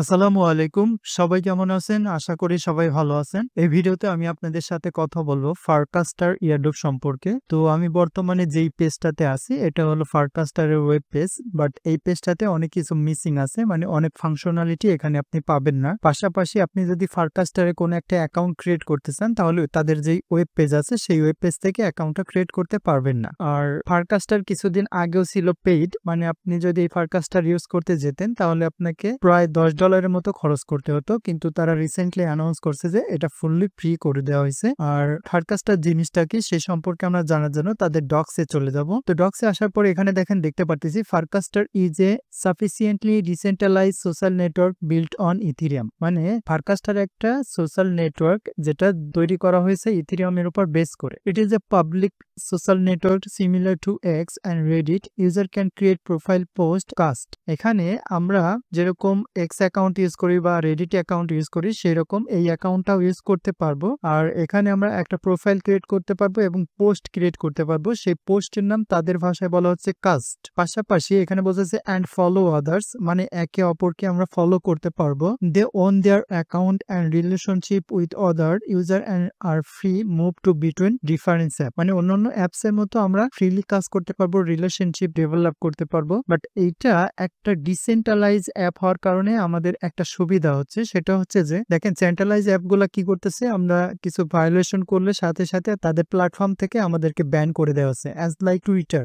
আসসালামু আলাইকুম। সবাই কেমন আছেন? আশা করি সবাই ভালো আছেন। এই ভিডিওতে আমি আপনাদের সাথে কথা বলব ফারকাস্টার এয়ারড্রপ সম্পর্কে। তো আমি বর্তমানে যেই পেজটাতে আছি এটা হলো ফারকাস্টারের ওয়েব পেজ। বাট এই পেজটাতে অনেক কিছু মিসিং আছে। মানে অনেক ফাংশনালিটি এখানে আপনি পাবেন না। পাশাপাশি আপনি যদি ফারকাস্টারে কোনো একটা অ্যাকাউন্ট ক্রিয়েট করতে চান তাহলে তাদের যেই ওয়েব পেজ আছে সেই ওয়েব পেজ থেকে অ্যাকাউন্টটা ক্রিয়েট করতে পারবেন না। আর ফারকাস্টার কিছুদিন আগেও ছিল পেইড। মানে আপনি যদি এই ফারকাস্টার ইউজ করতে যেতেন তাহলে আপনাকে প্রায় $10 মতো খরচ করতে হতো, কিন্তু তারা রিসেন্টলি অ্যানাউন্স করছে যে এটা ফুললি ফ্রি করে দেওয়া হয়েছে। আর ফারকাস্টার জিনিসটা কি সে সম্পর্কে আমরা জানার জন্য তাদের ডক্সে চলে যাব। তো ডক্সে আসার পরে এখানে দেখেন দেখতে পারতেছি Farcaster is a sufficiently decentralised social network built on Ethereum. মানে ফারকাস্টার একটা সোশ্যাল নেটওয়ার্ক যেটা তৈরি করা হয়েছে ইথিরিয়ামের উপর বেস করে। It is a public social network similar to X and Reddit. User can create profile, post, cast. এখানে আমরা যেরকম এক্স অ্যাকাউন্ট ইউজ করি বা রেডিট অ্যাকাউন্ট ইউজ করি সেরকম এই অ্যাকাউন্টটাও ইউজ করতে পারবো। আর এখানে আমরা একটা প্রোফাইল ক্রিয়েট করতে পারবো এবং পোস্ট ক্রিয়েট করতে পারবো। সেই পোস্টের নাম তাদের ভাষায় বলা হচ্ছে কাস্ট। পাশাপাশি এখানে বোঝাচ্ছে অ্যান্ড ফলো আদার্স, মানে একে অপরকে আমরা ফলো করতে পারবো। They own their account and relationship with other user and are free move to between different app. মানে অন্যান্য অ্যাপস এর মতো আমরা ফ্রিলি কাজ করতে পারবো, রিলেশনশিপ ডেভেলপ করতে পারবো। বাট এইটা একটা ডিসেন্ট্রালাইজ অ্যাপ হওয়ার কারণে আমাদের একটা সুবিধা হচ্ছে, সেটা হচ্ছে যে দেখেন সেন্ট্রালাইজ অ্যাপগুলা কি করতেছে, আমরা কিছু ভায়োলেশন করলে সাথে সাথে তাদের প্ল্যাটফর্ম থেকে আমাদেরকে ব্যান করে দেওয়া হচ্ছে। অ্যাজ লাইক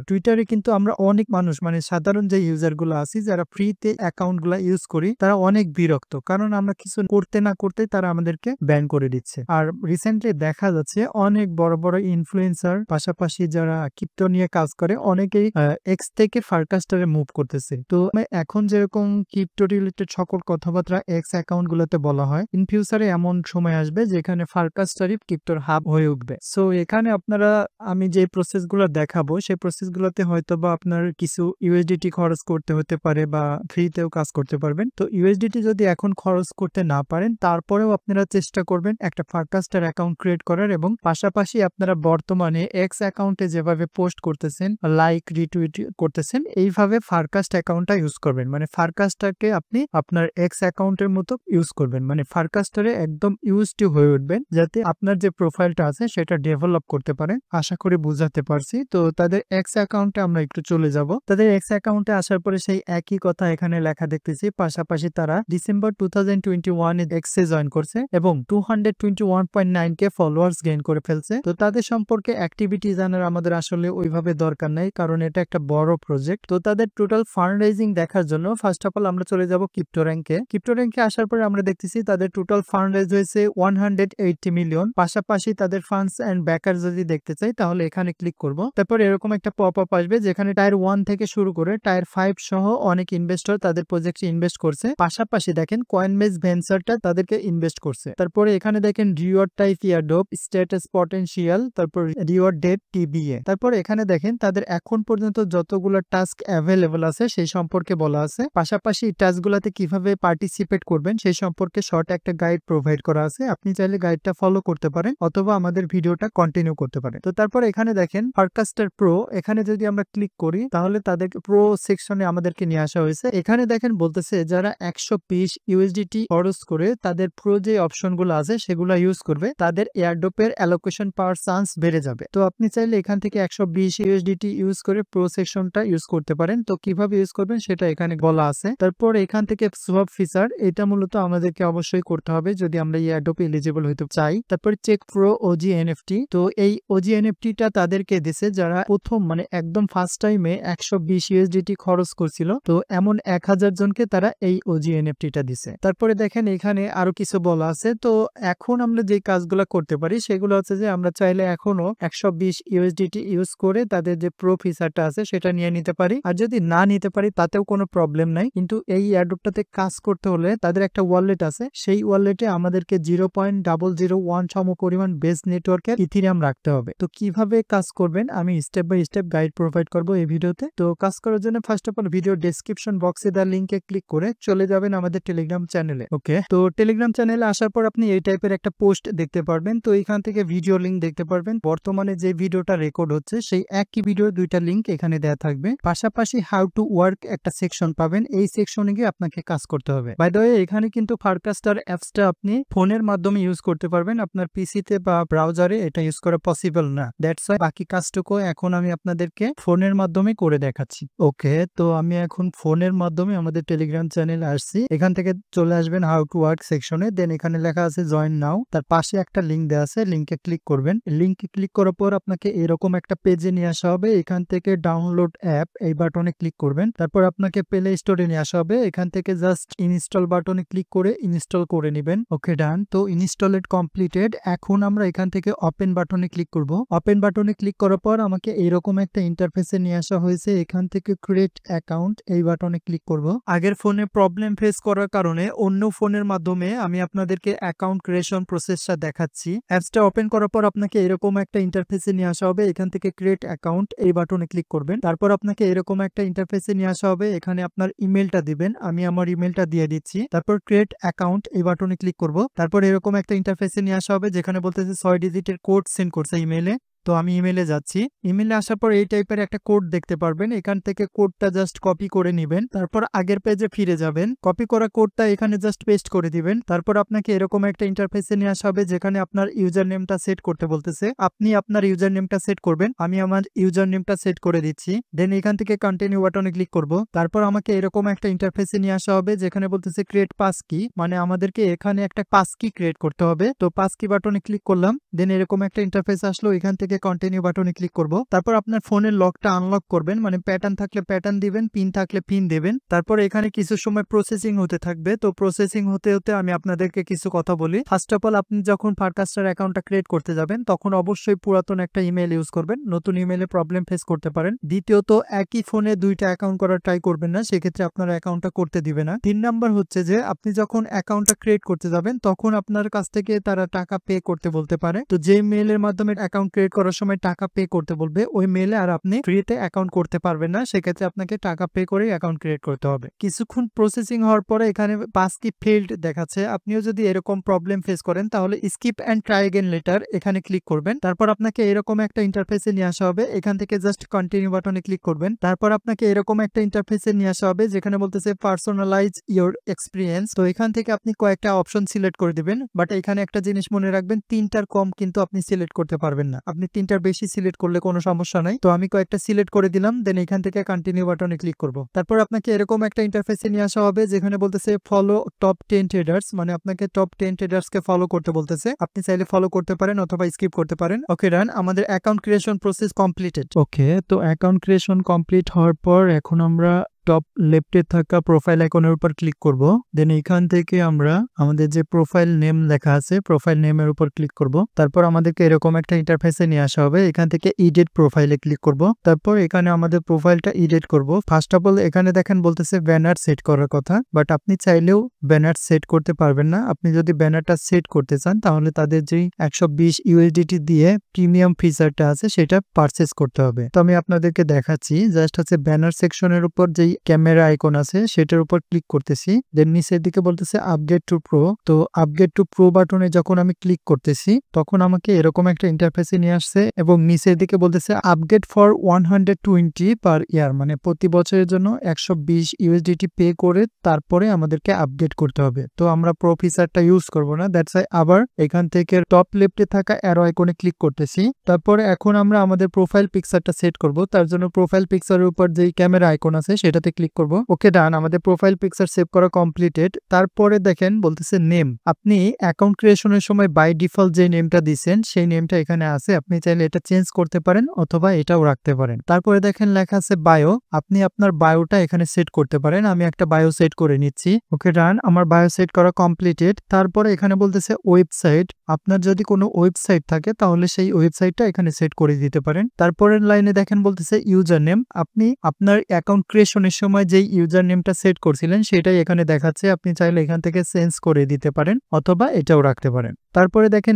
টুইটারে কিন্তু আমরা অনেক মানুষ মানে সাধারণ যে ইউজার গুলো আছি যারা ফ্রিতে অ্যাকাউন্ট গুলা ইউজ করি তারা অনেক বিরক্ত, কারণ আমরা কিছু করতে না করতে তারা আমাদেরকে ব্যান করে দিচ্ছে। আর রিসেন্টলি দেখা যাচ্ছে অনেক বড় বড় ইনফ্লুয়েন্সার পাশাপাশি যারা ক্রিপ্টো নিয়ে কাজ করে অনেকেই এক্স থেকে ফারকাস্টারে মুভ করতেছে। তো এখন যেরকম ক্রিপ্টো রিলেটেড সকল কথাবার্তা এক্স অ্যাকাউন্ট গুলোতে বলা হয়, ইন ফিউচারে এমন সময় আসবে যেখানে ফারকাস্টারই ক্রিপ্টোর হাব হয়ে উঠবে। সো এখানে আপনারা আমি যে প্রসেস গুলো দেখাবো সেই প্রসেস গুলোতে হয়তো বা আপনার কিছু ইউএসডিটি খরচ করতে হতে পারে বা ফ্রিতেও কাজ করতে পারবেন। তো ইউএসডিটি যদি এখন খরচ করতে না পারেন তারপরেও আপনারা চেষ্টা করবেন একটা ফারকাস্টার অ্যাকাউন্ট ক্রিয়েট করার, এবং পাশাপাশি আপনারা বর্তমানে এক্স অ্যাকাউন্টে যেভাবে পোস্ট করতেছেন, লাইক রিটুইট করতেছেন, এইভাবে ফারকাস্ট অ্যাকাউন্টটা ইউজ করবেন। মানে ফারকাস্টারকে আপনি আপনার এক্স অ্যাকাউন্টের মতো ইউজ করবেন, মানে ফারকাস্টারে একদম ইউজড হয়ে উঠবেন যাতে আপনার যে প্রোফাইলটা আছে সেটা ডেভেলপ করতে পারেন। আশা করি বুঝাতে পারছি। তো তাদের এক্স অ্যাকাউন্টে আমরা একটু চলে যাব। তাদের এক্স অ্যাকাউন্টে আসার পরে সেই একই কথা এখানে লেখা দেখতেছি। পাশাপাশি তারা ডিসেম্বর 2021 এ এক্সে জয়েন করছে এবং 221.9K ফলোয়ার্স গেইন করে ফেলছে। তো তাদের সম্পর্কে অ্যাক্টিভিটি জানার আমাদের আসলে ওইভাবে দরকার নাই, কারণ এটা একটা বড় প্রজেক্ট। তো তাদের টোটাল ফান্ড রাইজিং দেখার জন্য ফার্স্ট অফ অল আমরা চলে যাব ক্রিপ্টো র্যাঙ্কে। ক্রিপ্টো র্যাঙ্কে আসার পরে আমরা দেখতেছি তাদের টোটাল ফান্ড রাইজ হয়েছে 180 মিলিয়ন। পাশাপাশি তাদের ফান্ডস এন্ড ব্যাকার যদি দেখতে চাই তাহলে এখানে ক্লিক করব। তারপর এরকম একটা পপ আপ আসবে যেখানে টায়ার 1 থেকে শুরু করে টায়ার 5 সহ অনেক ইনভেস্টর তাদের প্রজেক্টে ইনভেস্ট করছে। পাশাপাশি দেখেন কয়েনবেস ভেঞ্চারটা তাদেরকে ইনভেস্ট করছে। তারপরে এখানে দেখেন reward type airdrop, status potential, তারপর রিওয়ার্ড ডেট টিবিএ। তারপর এখানে দেখেন তাদের এখন পর্যন্ত যতগুলো টাস্ক অ্যাভেলেবল আছে সেই সম্পর্কে বলা আছে। পাশাপাশি টাস্কগুলোতে কিভাবে পার্টিসিপেট করবেন সেই সম্পর্কে শর্ট একটা গাইড প্রোভাইড করা আছে। আপনি চাইলে গাইডটা ফলো করতে পারেন অথবা আমাদের ভিডিওটা কন্টিনিউ করতে পারেন। তো তারপর এখানে দেখেন ফারকাস্টার প্রো, এখানে যদি আমরা ক্লিক করি তাহলে তাদের প্রো সেকশনে আমাদেরকে নিয়ে আসা হয়েছে। এখানে দেখেন বলতেছে যারা 120 ইউএসডিটি খরচ করে তাদের প্রো যে অপশনগুলো আছে সেগুলো ইউজ করবে তাদের এয়ারড্রপের অ্যালোকেশন পাওয়ার চান্স বেড়ে যাবে। তো আপনি চাইলে এখান থেকে 120 ইউএসডিটি ইউজ করে প্রো সেকশনটা ইউজ করতে পারেন। তো কিভাবে ইউজ করবেন সেটা এখানে বলা আছে। তারপর এখান থেকে সোয়াপ ফিচার, এটা মূলত আমাদেরকে অবশ্যই করতে হবে যদি আমরা এয়ারড্রপে এলিজিবল হইতে চাই। তারপর চেক প্রো ওজি এনএফটি। তো এই ওজি এনএফটিটা তাদেরকে দিছে যারা প্রথম মানে একদম ফার্স্ট টাইমে 120 ইউএসডিটি খরচ করছিল। তো এমন 1000 জনকে তারা এই ওজি এনএফটিটা দিছে। তারপরে দেখেন এখানে আরো কিছু বলা আছে। তো এখন আমরা যে কাজগুলো করতে পারি সেগুলো হচ্ছে যে আমরা চাইলে এখনো 120 ইউএসডিটি ইউজ করে তাদের যে প্রো ফিচারটা আছে সেটা নিয়ে নিতে পারি, আর যদি না নিতে পারি তাতেও কোনো প্রবলেম নাই। কিন্তু এই এয়ারড্রপটাতে কাজ করতে হলে তাদের একটা ওয়ালেট আছে, সেই ওয়ালেটে আমাদেরকে 0.001 সম পরিমাণ বেস নেটওয়ার্কের ইথিরিয়াম রাখতে হবে। তো কিভাবে কাজ করবেন আমি step by step guide provide করব এই ভিডিওতে। তো কাজ করার জন্য first of all video description বক্সে দেওয়া লিঙ্কে ক্লিক করে চলে যাবেন আমাদের টেলিগ্রাম চ্যানেলে। ওকে, তো টেলিগ্রাম চ্যানেলে আসার পর আপনি এই টাইপের একটা পোস্ট দেখতে পারবেন। তো এখান থেকে ভিডিও লিঙ্ক দেখতে পারবেন। বর্তমানে যে ভিডিওটা রেকর্ড হচ্ছে সেই একই ভিডিও দুইটা লিঙ্ক এখানে দেওয়া থাকবে। পাশাপাশি হাউ টু ওয়ার্ক একটা সেকশন পাবেন, এই সেকশনে গিয়ে আপনাকে কাজ করতে হবে। বাই দ্য ওয়ে এখানে কিন্তু ফারকাস্টার অ্যাপসটা আপনি ফোনের মাধ্যমে ইউজ করতে পারবেন, আপনার পিসিতে বা ব্রাউজারে এটা ইউজ করা পসিবল না। দ্যাটস ওয়াই বাকি কাজটুকু এখন আমি আপনাদেরকে ফোনের মাধ্যমে করে দেখাচ্ছি। ওকে, তো আমি এখন ফোনের মাধ্যমে আমাদের টেলিগ্রাম চ্যানেল আসছি। এখান থেকে চলে আসবেন হাউ টু ওয়ার্ক সেকশনে, দেন এখানে লেখা আছে জয়েন নাও, তার পাশে একটা লিঙ্ক দেওয়া আছে, লিঙ্কে ক্লিক করবেন। লিঙ্কে ক্লিক করার পর আপনাকে এরকম একটা পেজে নিয়ে আসা হবে। এখান থেকে ডাউনলোড অ্যাপ এই বাটনে ক্লিক করবেন, তারপর আপনাকে প্লে স্টোরে নিয়ে আসা হবে। এখান থেকে জাস্ট ইনস্টল বাটনে ক্লিক করে ইনস্টল করে নেবেন। ওকে ডান, তো ইনস্টলেড কমপ্লিটেড। এখন আমরা এখান থেকে ওপেন বাটনে ক্লিক করব। ওপেন বাটনে ক্লিক করার পর আমাকে এরকম একটা ইন্টারফেসে নিয়ে আসা হয়েছে। এখান থেকে ক্রিয়েট অ্যাকাউন্ট এই বাটনে ক্লিক করব। আগের ফোনে প্রবলেম ফেস করার কারণে অন্য ফোনের মাধ্যমে আমি আপনাদেরকে অ্যাকাউন্ট ক্রিয়েশন প্রসেসটা দেখাচ্ছি। অ্যাপসটা ওপেন করার পর আপনাকে এরকম একটা ইন্টারফেসে নিয়ে আসা হবে। এখান থেকে ক্রিয়েট অ্যাকাউন্ট এই বাটনে ক্লিক করবেন, তারপর আপনাকে এরকম একটা ইন্টারফেসে নিয়ে আসা হবে। এখানে আপনার ইমেলটা দিবেন, আমি আমার ইমেলটা দিয়ে দিচ্ছি। তারপর ক্রিয়েট অ্যাকাউন্ট এই বাটনে ক্লিক করব। তারপর এরকম একটা ইন্টারফেসে নিয়ে আসা হবে যেখানে বলতেছে 6 ডিজিটের কোড সেন্ড করছে ইমেলে। তো আমি ইমেলে যাচ্ছি। ইমেলে আসার পর এই টাইপের একটা কোড দেখতে পারবেন। এখান থেকে কোডটা জাস্ট কপি করে নেবেন, তারপর আগের পেজে ফিরে যাবেন। কপি করা কোডটা এখানে জাস্ট পেস্ট করে দিবেন। তারপর আপনাকে এরকম একটা ইন্টারফেসে নিয়ে আসা হবে যেখানে আপনার ইউজার নেমটা সেট করতে বলতেছে। আপনি আপনার ইউজার নেমটা সেট করবেন, আমি আমার ইউজার নেমটা সেট করে দিচ্ছি। দেন এখান থেকে কন্টিনিউ বাটনে ক্লিক করব। তারপর আমাকে এরকম একটা ইন্টারফেসে নিয়ে আসা হবে যেখানে বলতেছে ক্রিয়েট পাসকি, মানে আমাদেরকে এখানে একটা পাসকি ক্রিয়েট করতে হবে। তো পাসকি বাটনে ক্লিক করলাম। দেন এরকম একটা ইন্টারফেস আসলো। এখান থেকে কন্টিনিউ বাটনে ক্লিক করব। তারপর আপনার ফোনের লকটা আনলক করবেন, মানে প্যাটার্ন থাকলে প্যাটার্ন দিবেন, পিন থাকলে পিন দেবেন। তারপর এখানে কিছু সময় প্রসেসিং হতে থাকবে। তো প্রসেসিং হতে হতে আমি আপনাদেরকে কিছু কথা বলি। ফার্স্ট অফ অল আপনি যখন ফারকাস্টার অ্যাকাউন্টটা ক্রিয়েট করতে যাবেন তখন অবশ্যই পুরাতন একটা ইমেল ইউজ করবেন, নতুন ইমেলে প্রবলেম ফেস করতে পারেন। দ্বিতীয়ত একই ফোনে দুইটা অ্যাকাউন্ট করার ট্রাই করবেন না, সেক্ষেত্রে আপনার অ্যাকাউন্টটা করতে দিবে না। 3 নাম্বার হচ্ছে যে আপনি যখন অ্যাকাউন্টটা ক্রিয়েট করতে যাবেন তখন আপনার কাছ থেকে তারা টাকা পে করতে বলতে পারে। তো যে মেইলের মাধ্যমে অ্যাকাউন্ট ক্রিয়েট করার সময় টাকা পে করতে বলবে ওই মেইলে আর আপনি ফ্রিতে অ্যাকাউন্ট করতে পারবেন না, সেক্ষেত্রে আপনাকে টাকা পে করে অ্যাকাউন্ট ক্রিয়েট করতে হবে। কিছুক্ষণ প্রসেসিং হওয়ার পরে এখানে পাসকি ফেইল্ড দেখাচ্ছে। আপনিও যদি এরকম প্রবলেম ফেস করেন তাহলে skip and try again later এখানে ক্লিক করবেন। তারপর আপনাকে এরকম একটা ইন্টারফেসে নিয়ে আসা হবে। এখান থেকে জাস্ট কন্টিনিউ বাটনে ক্লিক করবেন। তারপর আপনাকে এরকম একটা ইন্টারফেসে নিয়ে আসা হবে যেখানে বলতেছে পার্সোনালাইজ ইওর এক্সপিরিয়েন্স। তো এখান থেকে আপনি কয়েকটা অপশন সিলেক্ট করে দিবেন, বাট এখানে একটা জিনিস মনে রাখবেন, 3টার কম কিন্তু আপনি সিলেক্ট করতে পারবেন না। আপনি 3টার বেশি সিলেক্ট করলে কোনো সমস্যা নাই। তো আমি কয়েকটা সিলেক্ট করে দিলাম, দেন এখান থেকে কন্টিনিউ বাটনে ক্লিক করব। তারপর আপনাকে এরকম একটা ইন্টারফেসে নিয়ে আসা হবে যেখানে বলতেছে ফলো টপ 10 ট্রেডার্স, মানে আপনাকে টপ 10 ট্রেডার্সকে ফলো করতে বলতেছে। আপনি চাইলে ফলো করতে পারেন অথবা স্কিপ করতে পারেন। ওকে ডান, আমাদের অ্যাকাউন্ট ক্রিয়েশন প্রসেস কমপ্লিটেড। ওকে, তো অ্যাকাউন্ট ক্রিয়েশন কমপ্লিট হওয়ার পর এখন আমরা টপ লেফটে থাকা প্রোফাইল আইকনের উপর ক্লিক করব। দেন এখান থেকে আমরা আমাদের যে প্রোফাইল নেম লেখা আছে প্রোফাইল নেমের উপর ক্লিক করব। তারপর আমাদেরকে এরকম একটা ইন্টারফেসে নিয়ে আসা হবে। এখান থেকে এডিট প্রোফাইলে ক্লিক করব। তারপর এখানে আমাদের প্রোফাইলটা এডিট করব। ফার্স্ট অফ অল এখানে দেখেন বলতেছে ব্যানার সেট করার কথা, বাট আপনি চাইলেও ব্যানার সেট করতে পারবেন না। আপনি যদি ব্যানারটা সেট করতে চান তাহলে তাদের যেই 120 ইউএসডিটি দিয়ে প্রিমিয়াম ফিচারটা আছে সেটা পারচেজ করতে হবে। তো আমি আপনাদেরকে দেখাচ্ছি। জাস্ট হচ্ছে ব্যানার সেকশনের উপর যেই ক্যামেরা আইকন আছে সেটার উপর ক্লিক করতেছি। দেন নিচের দিকে বলতেছে আপগ্রেড টু প্রো। তো আপগ্রেড টু প্রো বাটনে যখন আমি ক্লিক করতেছি তখন আমাকে এরকম একটা ইন্টারফেসে নিয়ে আসছে এবং নিচের দিকে বলতেছে আপগ্রেড ফর 120 পার ইয়ার, মানে প্রতি বছরের জন্য 120 ইউএসডিটি পে করে তারপরে আমাদেরকে আপগ্রেড করতে হবে। তো আমরা প্রো ফিচারটা ইউজ করব না, দ্যাটস ওয়াই আবার এখান থেকে টপ লেফটে থাকা অ্যারো আইকনে ক্লিক করতেছি। তারপরে এখন আমরা আমাদের প্রোফাইল পিকচারটা সেট করব। তার জন্য প্রোফাইল পিকচারের উপর যেই ক্যামেরা আইকন আছে সেটাতে ক্লিক করব। ওকে ডান, আমাদের প্রোফাইল পিকচার সেভ করা কমপ্লিটেড। তারপরে দেখেন বলতেছে নেম। আপনি অ্যাকাউন্ট ক্রিয়েশনের সময় বাই ডিফল্ট যে নেমটা দিয়েছেন সেই নেমটা এখানে আছে, আপনি চাইলে এটা চেঞ্জ করতে পারেন অথবা এটাও রাখতে পারেন। তারপরে দেখেন লেখা আছে বায়ো, আপনি আপনার বায়োটা এখানে সেট করতে পারেন। আমি একটা বায়ো সেট করে নিচ্ছি। ওকে ডান, আমার বায়ো সেট করা কমপ্লিটেড। তারপরে এখানে বলতেছে ওয়েবসাইট, আপনার যদি কোনো ওয়েবসাইট থাকে তাহলে সেই ওয়েবসাইটটা এখানে সেট করে দিতে পারেন। তারপরের লাইনে দেখেন বলতেছে ইউজার নেম, আপনি আপনার অ্যাকাউন্ট ক্রিয়েশনের সময় যেই ইউজার নেমটা সেট করছিলেন সেটাই এখানে দেখাচ্ছে, আপনি চাইলে এখান থেকে চেঞ্জ করে দিতে পারেন অথবা এটাও রাখতে পারেন। তারপরে দেখেন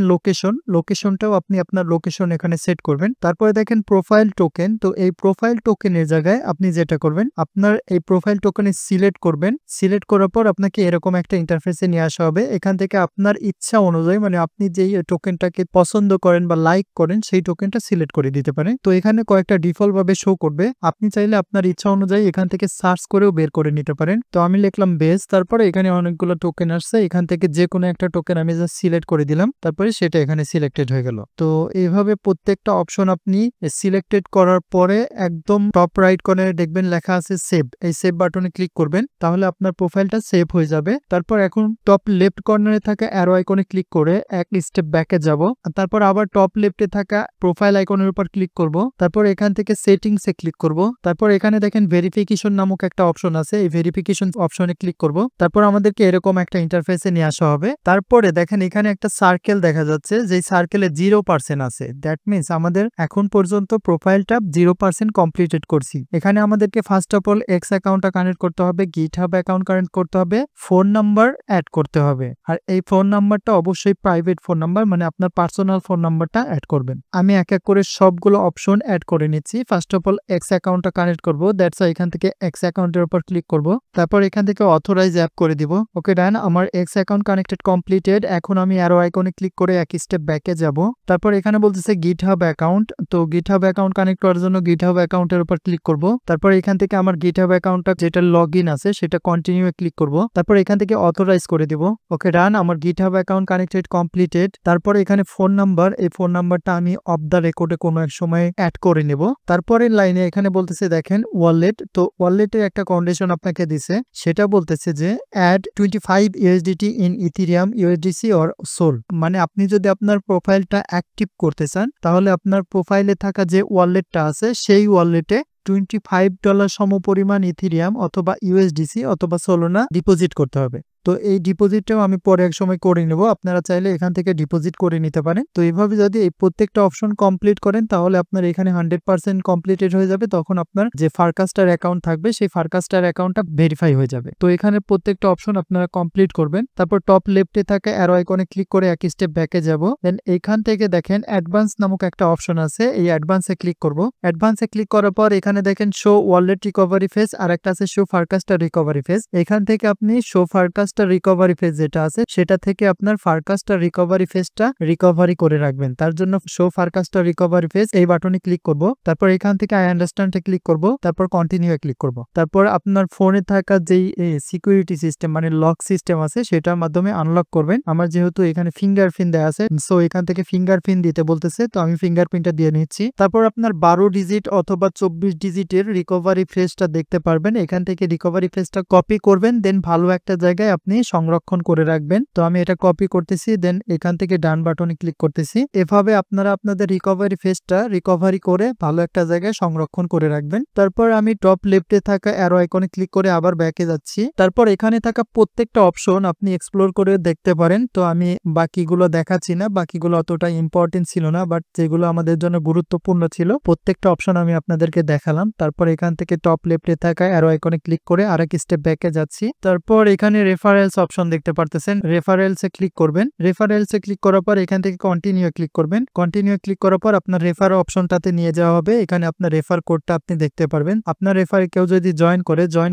লোকেশনটাও আপনি আপনার লোকেশন এখানে সেট করবেন। তারপরে দেখেন প্রোফাইল টোকেন, তো এই প্রোফাইল টোকেনের জায়গায় আপনি যেটা করবেন, আপনার এই প্রোফাইল টোকেনে সিলেক্ট করবেন। সিলেক্ট করার পর আপনাকে এরকম একটা ইন্টারফেসে নিয়ে আসা হবে। এখান থেকে আপনার ইচ্ছা অনুযায়ী মানে আপনি যেই টোকেনটাকে পছন্দ করেন বা লাইক করেন সেই টোকেনটা সিলেক্ট করে দিতে পারেন। তো এখানে কয়েকটা ডিফল্ট ভাবে শো করবে, আপনি চাইলে আপনার ইচ্ছা অনুযায়ী এখান থেকে সার্চ করেও বের করে নিতে পারেন। তো আমি লিখলাম বেস, তারপরে এখানে অনেকগুলো টোকেন আসছে, এখান থেকে যে কোনো একটা টোকেন আমি জাস্ট সিলেক্ট করে দিলাম, তারপরে সেটা এখানে সিলেক্টেড হয়ে গেল। তো এইভাবে প্রত্যেকটা অপশন আপনি সিলেক্টেড করার পরে একদম টপ রাইট কর্নারে দেখবেন লেখা আছে সেভ, এই সেভ বাটনে ক্লিক করবেন, তাহলে আপনার প্রোফাইলটা সেভ হয়ে যাবে। তারপর এখন টপ লেফট কর্নারে থাকা অ্যারো আইকনে ক্লিক করে এক স্টেপ ব্যাকে যাব, তারপর আবার টপ লেফটে থাকা প্রোফাইল আইকনের উপর ক্লিক করব, তারপর এখান থেকে সেটিংসে ক্লিক করব, তারপর এখানে দেখেন ভেরিফিকেশন নামক একটা অপশন আছে, এই ভেরিফিকেশন অপশনে ক্লিক করব, তারপর আমাদেরকে এরকম একটা ইন্টারফেসে নিয়ে আসা হবে। তারপরে দেখেন এখানে একটা সার্কেল দেখা যাচ্ছে, যেই সার্কেলে 0% আছে, দ্যাট মিনস আমাদের এখন পর্যন্ত প্রোফাইলটা 0% কমপ্লিটেড করছি। এখানে আমাদেরকে ফার্স্ট অফ অল এক্স অ্যাকাউন্টটা কানেক্ট করতে হবে, গিটহাব অ্যাকাউন্ট কানেক্ট করতে হবে, ফোন নাম্বার অ্যাড করতে হবে, আর এই ফোন নাম্বারটা অবশ্যই প্রাইভেট ফোন নাম্বার, মানে আপনার পার্সোনাল ফোন নাম্বারটা অ্যাড করবেন। আমি এক এক করে সবগুলো অপশন অ্যাড করে নিচ্ছি। ফার্স্ট অফ অল এক্স অ্যাকাউন্টটা কানেক্ট করব, দ্যাটস এখান থেকে এক্স অ্যাকাউন্টের উপর ক্লিক করব, তারপর এখান থেকে অথরাইজ অ্যাপ করে দিব। ওকে ডান, আমার এক্স অ্যাকাউন্ট কানেক্টেড কমপ্লিটেড। এখন আমি অ্যারো আইকনে ক্লিক করে এক স্টেপ ব্যাকে যাব, তারপর এখানে বলতেছে গিটহাব অ্যাকাউন্ট, তো গিটহাব অ্যাকাউন্ট কানেক্ট করার জন্য গিটহাব অ্যাকাউন্টের উপর ক্লিক করব, তারপর এখান থেকে আমার গিটহাব অ্যাকাউন্টটা যেটা লগইন আছে সেটা কন্টিনিউ ক্লিক করব, তারপর এখান থেকে অথরাইজ করে দিব। ওকে ডান, আমার গিটহাব অ্যাকাউন্ট কানেক্টেড কমপ্লিটেড। তারপর এখানে ফোন নাম্বার, এই ফোন নাম্বারটা আমি অফ দ্য রেকর্ডে কোনো এক সময় অ্যাড করে নেব। তারপরের লাইনে এখানে বলতেছে দেখেন ওয়ালেট, তো ওয়ালেটের একটা কন্ডিশন আপনাকে দিছে, সেটা বলতেছে যে add 25 USDT in Ethereum, USDC or Sol, মানে আপনি যদি আপনার প্রোফাইলটা অ্যাক্টিভ করতে চান তাহলে আপনার প্রোফাইলে থাকা যে ওয়ালেটটা আছে সেই ওয়ালেটে $25 সমপরিমাণ ইথেরিয়াম অথবা ইউএসডিসি অথবা সোলোনা ডিপোজিট করতে হবে। তো এই ডিপোজিটটাও আমি পরে এক সময় করে নেব, আপনারা চাইলে এখান থেকে ডিপোজিট করে নিতে পারেন। তো এইভাবে যদি এই প্রত্যেকটা অপশন কমপ্লিট করেন তাহলে আপনার এখানে 100% কমপ্লিটেড হয়ে যাবে, তখন আপনার যে ফারকাস্টার অ্যাকাউন্ট থাকবে সেই ফারকাস্টার অ্যাকাউন্টটা ভেরিফাই হয়ে যাবে। তো এখানে প্রত্যেকটা অপশন আপনারা কমপ্লিট করবেন, তারপর টপ লেফটে থাকা অ্যারো আইকনে ক্লিক করে এক স্টেপ ব্যাকে যাব, দেন এখান থেকে দেখেন অ্যাডভান্স নামক একটা অপশন আছে, এই অ্যাডভান্সে ক্লিক করব। অ্যাডভান্সে ক্লিক করার পর এখানে দেখেন শো ওয়ালেট রিকভারি ফেজ আর একটা আছে শো ফারকাস্টার রিকভারি ফেজ। এখান থেকে আপনি শো ফারকাস্টার রিকভারি ফেজ যেটা আছে সেটা থেকে আপনার ফারকাস্টার রিকভারি ফেজটা রিকভারি করে রাখবেন, তার জন্য শো ফারকাস্টার রিকভারি ফেজ এই বাটনে ক্লিক করব, তারপর এখান থেকে আই আন্ডারস্ট্যান্ডে ক্লিক করব, তারপর কন্টিনিউ ক্লিক করব, তারপর আপনার ফোনে থাকা যেই সিকিউরিটি সিস্টেম মানে লক সিস্টেম আছে সেটার মাধ্যমে আনলক করবেন। আমার যেহেতু এখানে ফিঙ্গারপ্রিন্ট দেওয়া আছে, সো এখান থেকে ফিঙ্গারপ্রিন্ট দিতে বলতেছে, তো আমি ফিঙ্গারপ্রিন্টটা দিয়ে নিচ্ছি। তারপর আপনার 12 ডিজিট অথবা 24 ডিজিটের রিকভারি ফেজটা দেখতে পারবেন, এখান থেকে রিকভারি ফেজটা কপি করবেন, দেন ভালো একটা জায়গায় আপনি সংরক্ষণ করে রাখবেন। তো আমি এটা কপি করতেছি, দেন এখান থেকে ডান বাটনে ক্লিক করতেছি। এভাবে আপনারা আপনাদের রিকভারি ফেজটা রিকভারি করে ভালো একটা জায়গায় সংরক্ষণ করে রাখবেন। তারপর আমি টপ লেফটে থাকা অ্যারো আইকনে ক্লিক করে আবার ব্যাকে যাচ্ছি, তারপর এখানে থাকা প্রত্যেকটা অপশন আপনি এক্সপ্লোর করে দেখতে পারেন। তো আমি বাকিগুলো দেখাচ্ছি না, বাকিগুলো অতটা ইম্পর্টেন্ট ছিল না, বাট যেগুলো আমাদের জন্য গুরুত্বপূর্ণ ছিল প্রত্যেকটা অপশন আমি আপনাদেরকে দেখালাম। তারপর এখান থেকে টপ লেফটে থাকা অ্যারো আইকনে ক্লিক করে আরেক স্টেপ ব্যাকে যাচ্ছি, তারপর এখানে রেফারেলস অপশন দেখতে পারতেছেন, রেফারেলসে ক্লিক করবেন। রেফারেলসে ক্লিক করার পর এখান থেকে কন্টিনিউ ক্লিক করবেন। কন্টিনিউ ক্লিক করার পর আপনার রেফার অপশনটাতে নিয়ে যাওয়া হবে, এখানে আপনার রেফার কোডটা আপনি দেখতে পারবেন। আপনার রেফারে কেউ যদি জয়েন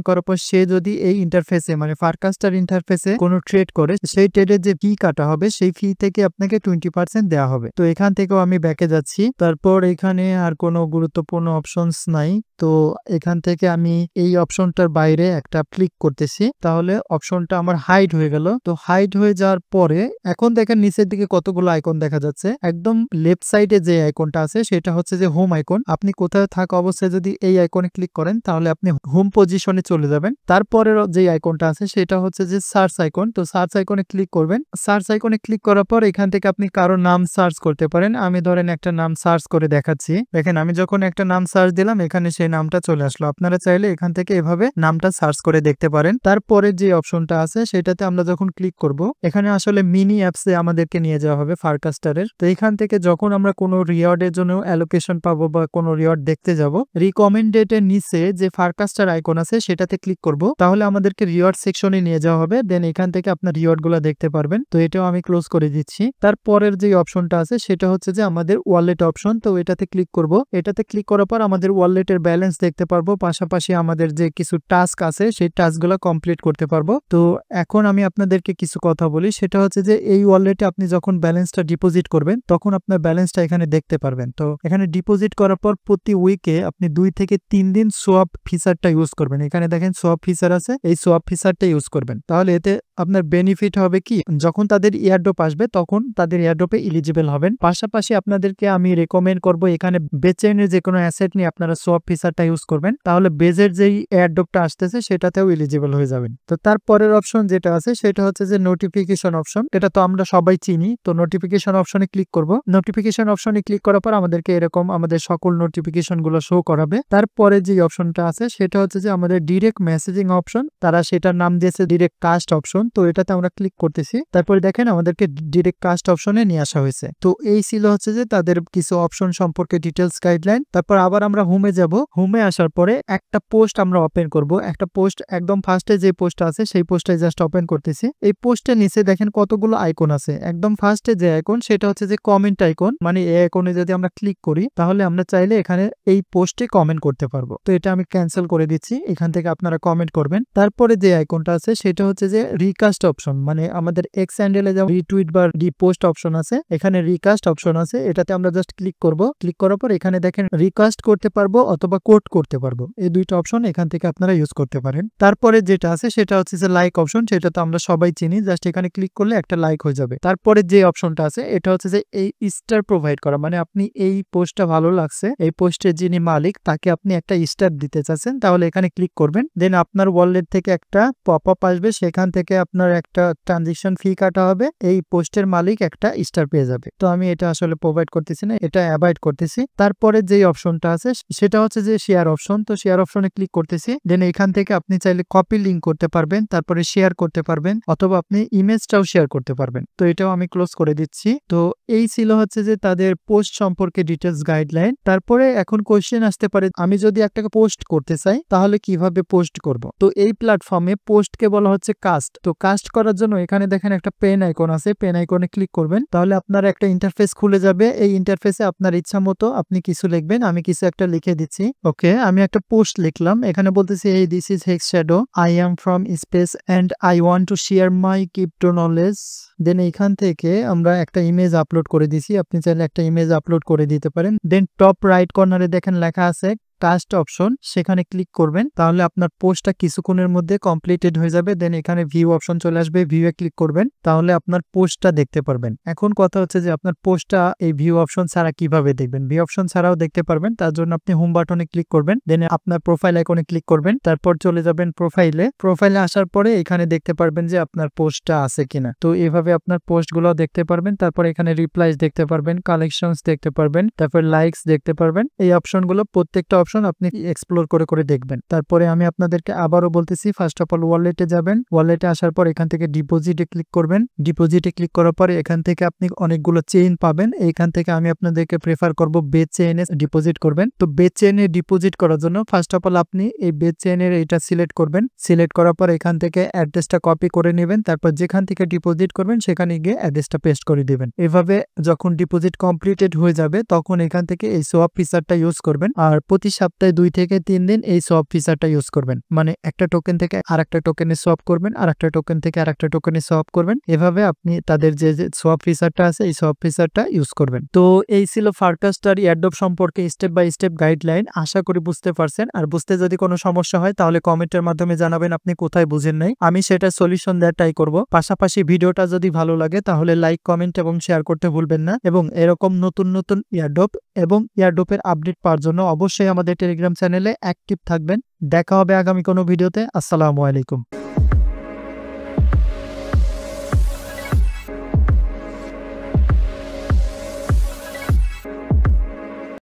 করার পর সে যদি এই ইন্টারফেসে মানে ফারকাস্টার ইন্টারফেসে কোনো ট্রেড করে, সেই ট্রেডের যে ফি কাটা হবে সেই ফি থেকে আপনাকে 20% দেওয়া হবে। তো এখান থেকেও আমি ব্যাকে যাচ্ছি, তারপর এখানে আর কোনো গুরুত্বপূর্ণ অপশনস নাই, তো এখান থেকে আমি এই অপশনটার বাইরে একটা ক্লিক করতেছি, তাহলে অপশনটা আমার হাইড হয়ে গেল। তো হাইড হয়ে যাওয়ার পরে এখন দেখেন নিচের দিকে কতগুলো আইকন দেখা যাচ্ছে, একদম লেফট সাইডে যে আইকনটা আছে সেটা হচ্ছে যে হোম আইকন। আপনি কোথাও থাকা অবস্থায় যদি এই আইকনে ক্লিক করেন তাহলে আপনি হোম পজিশনে চলে যাবেন। তারপরের যে আইকনটা আছে সেটা হচ্ছে যে সার্চ আইকন, তো সার্চ আইকনে ক্লিক করবেন। সার্চ আইকনে ক্লিক করার পর এখান থেকে আপনি কারো নাম সার্চ করতে পারেন। আমি ধরেন একটা নাম সার্চ করে দেখাচ্ছি, দেখেন আমি যখন একটা নাম সার্চ দিলাম এখানে সেই নামটা চলে আসলো। আপনারা চাইলে এখান থেকে এভাবে নামটা সার্চ করে দেখতে পারেন। তারপরে যে অপশনটা আছে আছে সেটাতে আমরা যখন ক্লিক করব এখানে আসলে মিনি অ্যাপসে আমাদেরকে নিয়ে যাওয়া হবে ফারকাস্টারের। তো এখান থেকে যখন আমরা কোনো রিওয়ার্ডের জন্য অ্যালোকেশন পাবো বা কোনো রিওয়ার্ড দেখতে যাব, রিকমেন্ডেড এর নিচে যে ফারকাস্টার আইকন আছে সেটাতে ক্লিক করব, তাহলে আমাদেরকে রিওয়ার্ড সেকশনে নিয়ে যাওয়া হবে। দেন এখান থেকে আপনার রিওয়ার্ড গুলো দেখতে পারবেন। তো এটাও আমি ক্লোজ করে দিচ্ছি। তারপরের যে অপশনটা আছে সেটা হচ্ছে যে আমাদের ওয়ালেট অপশন। তো এটাতে ক্লিক করব। এটাতে ক্লিক করার পর আমাদের ওয়ালেটের ব্যালেন্স দেখতে পারবো, পাশাপাশি আমাদের যে কিছু টাস্ক আছে সেই টাস্কগুলো কমপ্লিট করতে পারবো। তো এখন আমি আপনাদেরকে কিছু কথা বলি, সেটা হচ্ছে যে এই ওয়ালেটে আপনি যখন ব্যালেন্সটা ডিপোজিট করবেন তখন আপনার ব্যালেন্সটা এখানে দেখতে পারবেন। তো এখানে ডিপোজিট করার পর প্রতি উইকে আপনি 2 থেকে 3 দিন সোয়াপ ফিচারটা ইউজ করবেন। এখানে দেখেন সোয়াপ ফিচার আছে, এই সোয়াপ ফিচারটা ইউজ করবেন। তাহলে এতে আপনার বেনিফিট হবে কি, যখন তাদের ইয়ারড্রপ আসবে তখন তাদের ইয়ারড্রপে এলিজিবল হবেন। পাশাপাশি আপনাদেরকে আমি রেকমেন্ড করব এখানে বেচেনের যে কোনো অ্যাসেট নিয়ে আপনারা সোয়াপ ফিচারটা ইউজ করবেন, তাহলে বেজের যেই এয়ারড্রপটা আসতেছে সেটাতেও এলিজিবল হয়ে যাবেন। তো তারপরের অপশন যেটা আছে সেটা হচ্ছে যে নোটিফিকেশন অপশন। এটা তো আমরা সবাই চিনি। তো নোটিফিকেশন অপশনে ক্লিক করব। নোটিফিকেশন অপশনে ক্লিক করার পর আমাদেরকে এরকম আমাদের সকল নোটিফিকেশন গুলো শো করাবে। তারপরে যে অপশনটা আছে সেটা হচ্ছে যে আমাদের ডিরেক্ট মেসেজিং অপশন, তারা সেটার নাম দিয়েছে ডিরেক্ট কাস্ট অপশন। তো এটাতে আমরা ক্লিক করতেছি। তারপরে দেখেন আমাদেরকে ডিরেক্ট কাস্ট অপশনে নিয়ে আসা হয়েছে। তো এই ছিল হচ্ছে যে তাদের কিছু অপশন সম্পর্কে ডিটেলস গাইডলাইন। তারপর আবার আমরা হোমে যাব। হোমে আসার পরে একটা পোস্ট আমরা ওপেন করব। একটা পোস্ট একদম ফার্স্টে যে পোস্টটা আছে সেই পোস্টটাই জাস্ট ওপেন করতেছি। এই পোস্টের নিচে দেখেন কতগুলো আইকন আছে। একদম ফার্স্টে যে আইকন সেটা হচ্ছে যে কমেন্ট আইকন, মানে এই আইকনে যদি আমরা ক্লিক করি তাহলে আমরা চাইলে এখানে এই পোস্টে কমেন্ট করতে পারবো। তো এটা আমি ক্যান্সেল করে দিচ্ছি। এখান থেকে আপনারা কমেন্ট করবেন। তারপরে যে আইকনটা আছে সেটা হচ্ছে যে রিকাস্ট অপশন, মানে আমাদের এক্স হ্যান্ডেলে যেমন রিটুইট বা রিপোস্ট অপশন আছে, এখানে রিকাস্ট অপশন আছে। এটাতে আমরা জাস্ট ক্লিক করব। ক্লিক করার পর এখানে দেখেন রিকাস্ট করতে পারবো অথবা কোড করতে পারবো। এই দুইটা অপশন এখান থেকে আপনারা ইউজ করতে পারেন। তারপরে যেটা আছে সেটা হচ্ছে যে লাইক অপশন। সেটা তো আমরা সবাই চিনি, জাস্ট এখানে ক্লিক করলে একটা লাইক হয়ে যাবে। তারপরে যে অপশনটা আছে এটা হচ্ছে যে এই স্টার প্রোভাইড করা, মানে আপনি এই পোস্টটা ভালো লাগছে, এই পোস্টের যিনি মালিক তাকে আপনি একটা স্টার দিতে চাচ্ছেন, তাহলে এখানে ক্লিক করবেন। দেন আপনার ওয়ালেট থেকে একটা পপ আপ আসবে, সেখান থেকে আপনার একটা ট্রানজেকশন ফি কাটা হবে, এই পোস্টের মালিক একটা স্টার পেয়ে যাবে। তো আমি এটা আসলে প্রোভাইড করতেছি না, এটা অ্যাভয়েড করতেছি। তারপরে যে অপশনটা আছে সেটা হচ্ছে যে শেয়ার অপশন। তো শেয়ার অপশনে ক্লিক করতেছি। দেন এখান থেকে আপনি চাইলে কপি লিঙ্ক করতে পারবেন, তারপরে শেয়ার করতে পারবেন, অথবা আপনি ইমেজটাও শেয়ার করতে পারবেন। তো এটাও আমি ক্লোজ করে দিচ্ছি। তো এই ছিল হচ্ছে যে তাদের পোস্ট সম্পর্কে ডিটেলস গাইডলাইন। তারপরে এখন কোশ্চেন আসতে পারে, আমি যদি একটা পোস্ট করতে চাই তাহলে কিভাবে পোস্ট করব? তো এই প্ল্যাটফর্মে পোস্টকে বলা হচ্ছে কাস্ট। তো কাস্ট করার জন্য এখানে দেখেন একটা পেন আইকন আছে, পেন আইকনে ক্লিক করবেন, তাহলে আপনার একটা ইন্টারফেস খুলে যাবে। এই ইন্টারফেসে আপনার ইচ্ছা মতো আপনি কিছু লিখবেন। আমি কিছু একটা লিখে দিচ্ছি। ওকে, আমি একটা পোস্ট লিখলাম। এখানে বলতেছি এই this is Hex Shadow, I am from space and I want to share my crypto knowledge. Then এইখান থেকে আমরা একটা ইমেজ আপলোড করে দিছি। আপনি চাইলে একটা ইমেজ আপলোড করে দিতে পারেন। দেন টপ রাইট কর্নারে দেখেন লেখা আছে কাস্ট অপশন, সেখানে ক্লিক করবেন, তাহলে আপনার পোস্টটা কিছুক্ষণের মধ্যে কমপ্লিটেড হয়ে যাবে। দেন এখানে ভিউ অপশন চলে আসবে, ভিউ এ ক্লিক করবেন, তাহলে আপনার পোস্টটা দেখতে পারবেন। এখন কথা হচ্ছে যে আপনার পোস্টটা এই ভিউ অপশন ছাড়া কিভাবে দেখবেন? ভিউ অপশন ছাড়াও দেখতে পারবেন। তার জন্য আপনি হোম বাটনে ক্লিক করবেন, দেন আপনার প্রোফাইল আইকনে ক্লিক করবেন, তারপর চলে যাবেন প্রোফাইলে। প্রোফাইলে আসার পরে এখানে দেখতে পারবেন যে আপনার পোস্টটা আছে কিনা। তো এভাবে আপনার পোস্টগুলো দেখতে পারবেন। তারপর এখানে রিপ্লাইস দেখতে পারবেন, কালেকশনস দেখতে পারবেন, তারপর লাইকস দেখতে পারবেন। এই অপশনগুলো প্রত্যেকটা আপনি এক্সপ্লোর করে করে দেখবেন। তারপরে আমি আপনাদেরকে আবারও বলতেছি, ফার্স্ট অফ অল ওয়ালেটে যাবেন। ওয়ালেটে আসার পর এখান থেকে ডিপোজিটে ক্লিক করবেন। ডিপোজিটে ক্লিক করার পরে এখান থেকে আপনি অনেকগুলো চেইন পাবেন। এইখান থেকে আমি আপনাদেরকে প্রেফার করব বেচ চেইনে ডিপোজিট করবেন। তো বেচ চেইনে ডিপোজিট করার জন্য ফার্স্ট অফ অল আপনি এই বেচ চেইনের এটা সিলেক্ট করবেন। সিলেক্ট করার পর এখান থেকে অ্যাড্রেসটা কপি করে নেবেন। তারপর যেখান থেকে ডিপোজিট করবেন সেখানে গিয়ে অ্যাড্রেসটা পেস্ট করে দিবেন। এভাবে যখন ডিপোজিট কমপ্লিটেড হয়ে যাবে তখন এখান থেকে এই সোয়াপ ফিচারটা ইউজ করবেন। আর প্রতি সপ্তাহে 2 থেকে 3 দিন এই সোয়াপ ফিচারটা ইউজ করবেন, মানে একটা টোকেন থেকে আরেকটা টোকেনে সোয়াপ করবেন, আর একটা টোকেন থেকে আরেকটা টোকেনে সোয়াপ করবেন। এভাবে আপনি তাদের যে সোয়াপ ফিচারটা আছে এই সোয়াপ ফিচারটা ইউজ করবেন। তো এই ছিল ফারকাস্টার এয়ারড্রপ সম্পর্কে স্টেপ বাই স্টেপ গাইডলাইন। আশা করি বুঝতে পারছেন। আর বুঝতে যদি কোনো সমস্যা হয় তাহলে কমেন্টের মাধ্যমে জানাবেন আপনি কোথায় বুঝেন নাই, আমি সেটা সলিউশন দেওয়ার ট্রাই করব। পাশাপাশি ভিডিওটা যদি ভালো লাগে তাহলে লাইক, কমেন্ট এবং শেয়ার করতে ভুলবেন না। এবং এরকম নতুন নতুন এয়ারড্রপ এবং এয়ারড্রপের আপডেট পাওয়ার জন্য অবশ্যই আমাদের টেলিগ্রাম চ্যানেলে অ্যাক্টিভ থাকবেন। দেখা হবে আগামী কোনো ভিডিওতে। আসসালামু আলাইকুম।